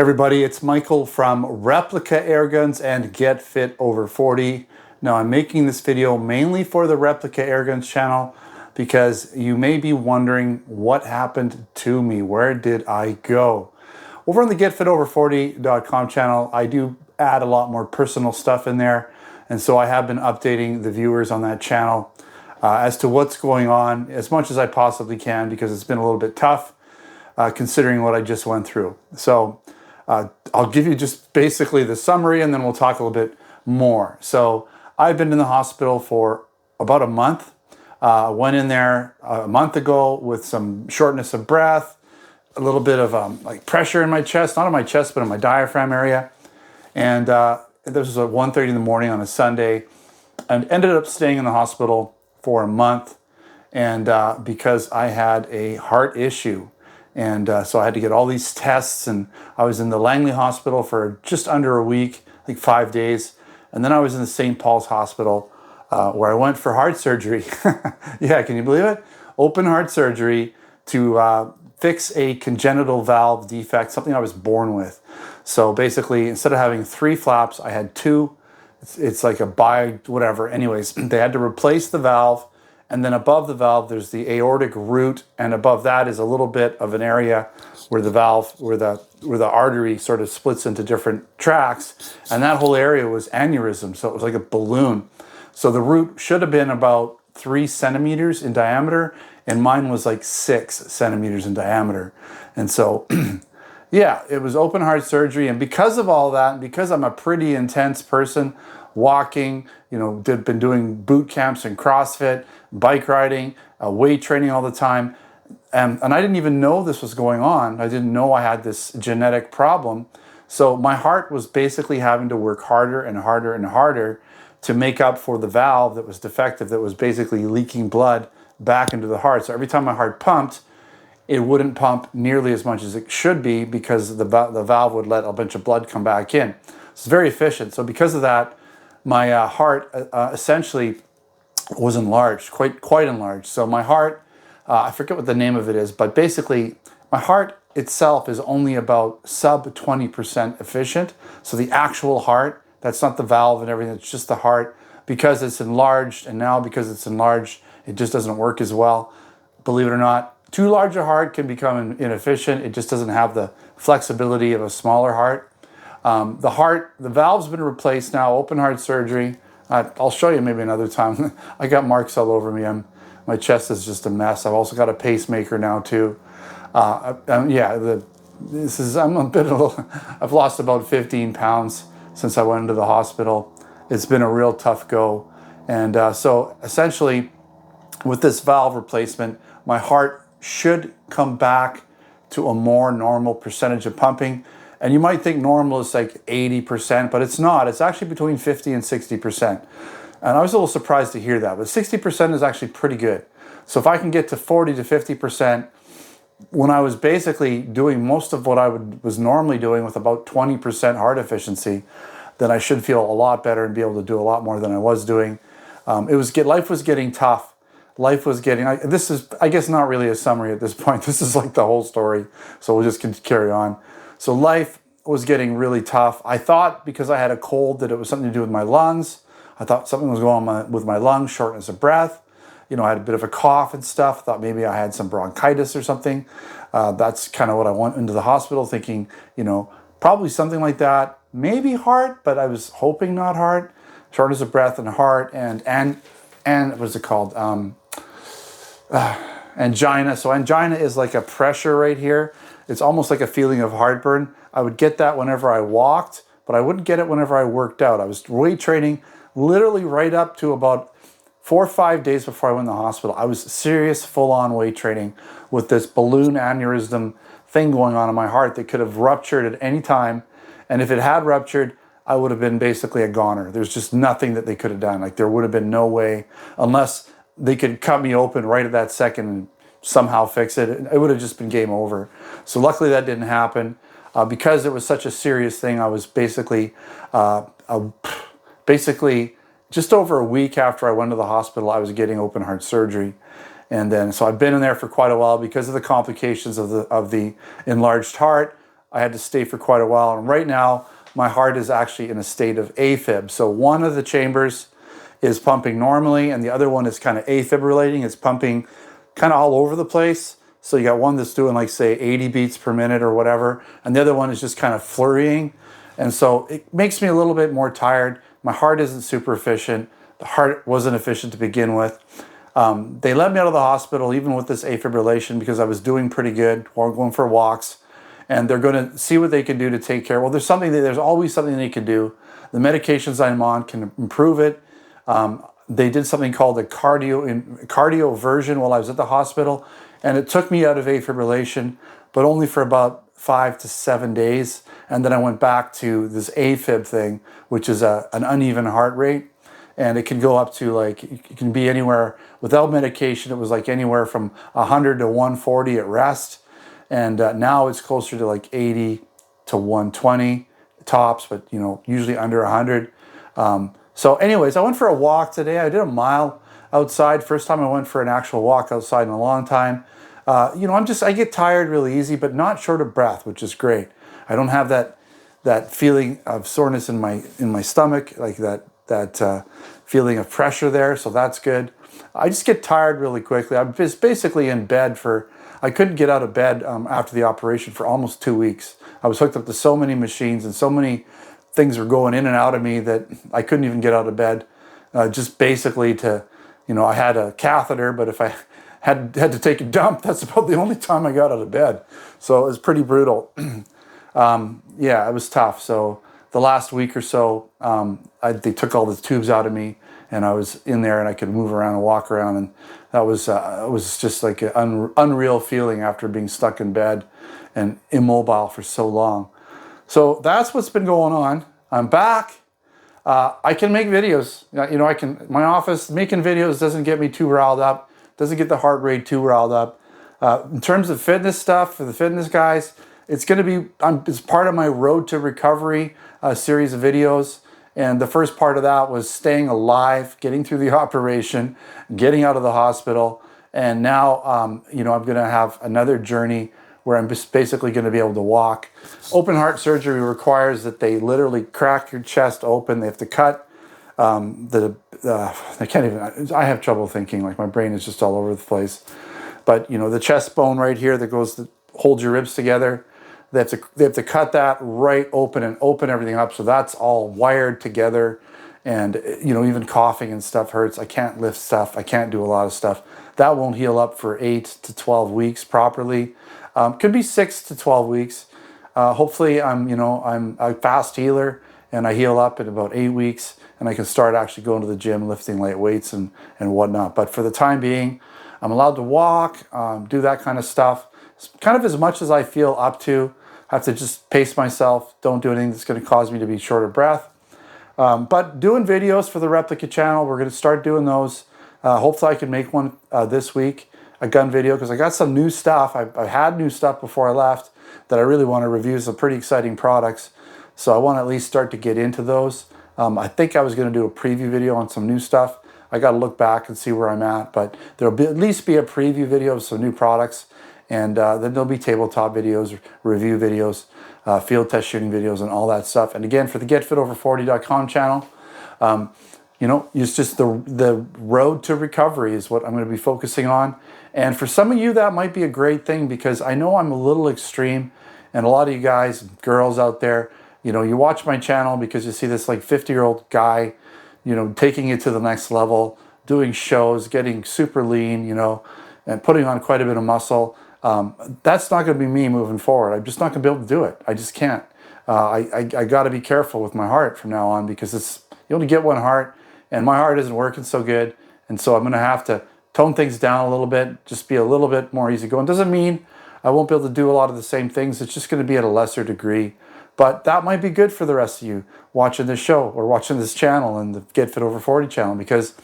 Everybody, it's Michael from Replica Airguns and Get Fit Over 40. Now I'm making this video mainly for the Replica Airguns channel because you may be wondering what happened to me. Where did I go? Over on the getfitover40.com channel, I do add a lot more personal stuff in there. And so I have been updating the viewers on that channel as to what's going on as much as I possibly can, because it's been a little bit tough considering what I just went through. So I'll give you just basically the summary and then we'll talk a little bit more. So I've been in the hospital for about a month. Went in there a month ago with some shortness of breath, a little bit of like pressure in my chest, not in my chest, but in my diaphragm area. And this was at 1:30 in the morning on a Sunday, and ended up staying in the hospital for a month. And because I had a heart issue. And so I had to get all these tests, and I was in the Langley Hospital for just under a week, like 5 days. And then I was in the St. Paul's Hospital where I went for heart surgery. Yeah, can you believe it? Open heart surgery to fix a congenital valve defect, something I was born with. So basically, instead of having 3 flaps, I had 2. It's like a whatever. Anyways, they had to replace the valve. And then above the valve, there's the aortic root, and above that is a little bit of an area where the valve, where the artery sort of splits into different tracts, and that whole area was aneurysm, so it was like a balloon. So the root should have been about 3 centimeters in diameter, and mine was like 6 centimeters in diameter. And so, yeah, it was open heart surgery, and because of all that, and because I'm a pretty intense person, walking, been doing boot camps and CrossFit, bike riding, weight training all the time. And I didn't even know this was going on. I didn't know I had this genetic problem. So my heart was basically having to work harder and harder and harder to make up for the valve that was defective, that was basically leaking blood back into the heart. So every time my heart pumped, it wouldn't pump nearly as much as it should be because the valve would let a bunch of blood come back in. It's very efficient. So because of that, my heart essentially was enlarged, quite enlarged. So my heart, I forget what the name of it is, but basically my heart itself is only about sub 20% efficient. So the actual heart, that's not the valve and everything, it's just the heart. Because it's enlarged, and now because it's enlarged, it just doesn't work as well. Believe it or not, too large a heart can become inefficient. It just doesn't have the flexibility of a smaller heart. The valve's been replaced now, open heart surgery. I'll show you maybe another time. I got marks all over me. My chest is just a mess. I've also got a pacemaker now too. Yeah, I've lost about 15 pounds since I went into the hospital. It's been a real tough go. And so essentially with this valve replacement, my heart should come back to a more normal percentage of pumping. And you might think normal is like 80%, but it's not. It's actually between 50 and 60%. And I was a little surprised to hear that, but 60% is actually pretty good. So if I can get to 40 to 50%, when I was basically doing most of what I was normally doing with about 20% heart efficiency, then I should feel a lot better and be able to do a lot more than I was doing. Life was getting tough. Life was getting, this is, I guess, not really a summary at this point. This is like the whole story. So we'll just carry on. So life was getting really tough. I thought because I had a cold that it was something to do with my lungs. I thought something was going on with my lungs, shortness of breath. I had a bit of a cough and stuff. I thought maybe I had some bronchitis or something. That's kind of what I went into the hospital thinking, probably something like that. Maybe heart, but I was hoping not heart. Shortness of breath and heart and what's it called? Angina. So angina is like a pressure right here. It's almost like a feeling of heartburn. I would get that whenever I walked, but I wouldn't get it whenever I worked out. I was weight training literally right up to about 4 or 5 days before I went to the hospital. I was serious, full-on weight training with this balloon aneurysm thing going on in my heart that could have ruptured at any time. And if it had ruptured, I would have been basically a goner. There's just nothing that they could have done. Like there would have been no way, unless they could cut me open right at that second and somehow fix it. It would have just been game over. So luckily that didn't happen. Because it was such a serious thing, I was basically just over a week after I went to the hospital, I was getting open heart surgery. And then, so I've been in there for quite a while because of the complications of the enlarged heart. I had to stay for quite a while. And right now, my heart is actually in a state of AFib. So one of the chambers is pumping normally, and the other one is kind of afibrillating. It's pumping kind of all over the place. So you got one that's doing like, say, 80 beats per minute or whatever, and the other one is just kind of flurrying. And so it makes me a little bit more tired. My heart isn't super efficient. The heart wasn't efficient to begin with. They let me out of the hospital even with this afibrillation because I was doing pretty good while going for walks. And they're going to see what they can do to take care. Well, there's always something they can do. The medications I'm on can improve it. They did something called a cardio version while I was at the hospital, and it took me out of afibrillation, but only for about 5 to 7 days. And then I went back to this AFib thing, which is an uneven heart rate. And it can go up to like, it can be anywhere, without medication, it was like anywhere from 100 to 140 at rest. And now it's closer to like 80 to 120 tops, but usually under 100. So anyways, I went for a walk today. I did a mile outside. First time I went for an actual walk outside in a long time. I get tired really easy, but not short of breath, which is great. I don't have that feeling of soreness in my stomach, like that feeling of pressure there. So that's good. I just get tired really quickly. I'm just basically in bed I couldn't get out of bed after the operation for almost 2 weeks. I was hooked up to so many machines and so many things were going in and out of me that I couldn't even get out of bed. Just basically I had a catheter, but if I had to take a dump, that's about the only time I got out of bed. So it was pretty brutal. Yeah, it was tough. So the last week or so, they took all the tubes out of me, and I was in there and I could move around and walk around, and that was it was just like an unreal feeling after being stuck in bed and immobile for so long. So that's what's been going on. I'm back. I can make videos. My office making videos doesn't get me too riled up. Doesn't get the heart rate too riled up. In terms of fitness stuff for the fitness guys, it's going to be it's part of my Road to Recovery series of videos. And the first part of that was staying alive, getting through the operation, getting out of the hospital. And now, I'm going to have another journey where I'm just basically going to be able to walk. Open heart surgery requires that they literally crack your chest open. They have to cut I can't even, I have trouble thinking, like my brain is just all over the place. But, the chest bone right here that goes to hold your ribs together, they have to cut that right open and open everything up. So that's all wired together. And, even coughing and stuff hurts. I can't lift stuff. I can't do a lot of stuff. That won't heal up for 8 to 12 weeks properly. Could be 6 to 12 weeks. Hopefully I'm a fast healer and I heal up in about 8 weeks and I can start actually going to the gym, lifting light weights and whatnot. But for the time being, I'm allowed to walk, do that kind of stuff. It's kind of as much as I feel up to. I have to just pace myself. Don't do anything that's going to cause me to be short of breath. But doing videos for the Replica channel, we're going to start doing those. Hopefully I can make one this week, a gun video, because I got some new stuff. I had new stuff before I left that I really want to review, some pretty exciting products. So I want to at least start to get into those. I think I was going to do a preview video on some new stuff. I got to look back and see where I'm at, but there'll at least be a preview video of some new products. And then there'll be tabletop videos, review videos, field test shooting videos, and all that stuff. And again, for the getfitover40.com channel, it's just the road to recovery is what I'm going to be focusing on. And for some of you, that might be a great thing because I know I'm a little extreme, and a lot of you guys, girls out there, you watch my channel because you see this like 50-year-old guy, taking it to the next level, doing shows, getting super lean, and putting on quite a bit of muscle. That's not going to be me moving forward. I'm just not going to be able to do it. I just can't. I got to be careful with my heart from now on because you only get one heart, and my heart isn't working so good. And so I'm going to have to tone things down a little bit, just be a little bit more easygoing. Doesn't mean I won't be able to do a lot of the same things. It's just going to be at a lesser degree. But that might be good for the rest of you watching this show or watching this channel and the Get Fit Over 40 channel because,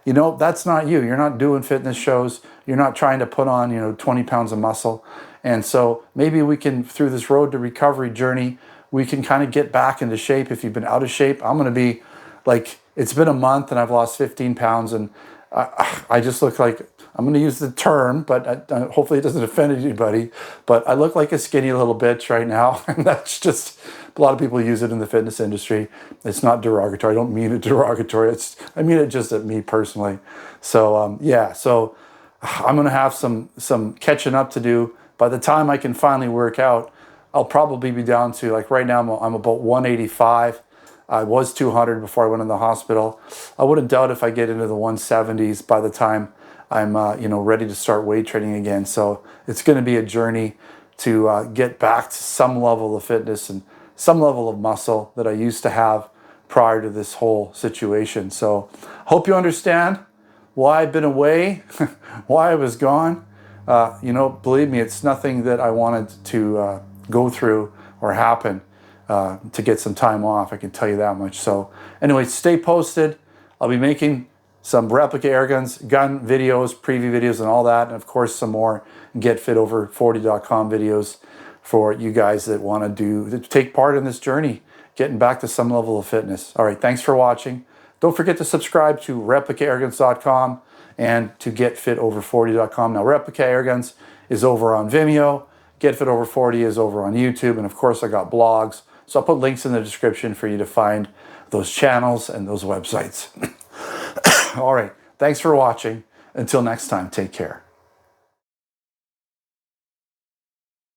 that's not you. You're not doing fitness shows. You're not trying to put on, 20 pounds of muscle. And so maybe we can, through this road to recovery journey, we can kind of get back into shape. If you've been out of shape, I'm going to be like, it's been a month and I've lost 15 pounds and I just look like, I'm going to use the term, but hopefully it doesn't offend anybody, but I look like a skinny little bitch right now. And that's just, a lot of people use it in the fitness industry. It's not derogatory. I don't mean it derogatory. I mean it just at me personally. So yeah, so I'm going to have some catching up to do. By the time I can finally work out, I'll probably be down to, like right now, I'm about 185. I was 200 before I went in the hospital. I wouldn't doubt if I get into the 170s by the time I'm ready to start weight training again. So it's going to be a journey to get back to some level of fitness and some level of muscle that I used to have prior to this whole situation. So hope you understand why I've been away, why I was gone. Believe me, it's nothing that I wanted to go through or happen to get some time off. I can tell you that much. So anyway, stay posted. I'll be making some Replica Airguns gun videos, preview videos, and all that. And of course, some more getfitover40.com videos for you guys that want to take part in this journey, getting back to some level of fitness. All right, thanks for watching. Don't forget to subscribe to replicaairguns.com and to getfitover40.com. Now, Replica Airguns is over on Vimeo. GetFitOver40 is over on YouTube. And of course, I got blogs. So I'll put links in the description for you to find those channels and those websites. All right. Thanks for watching. Until next time, take care.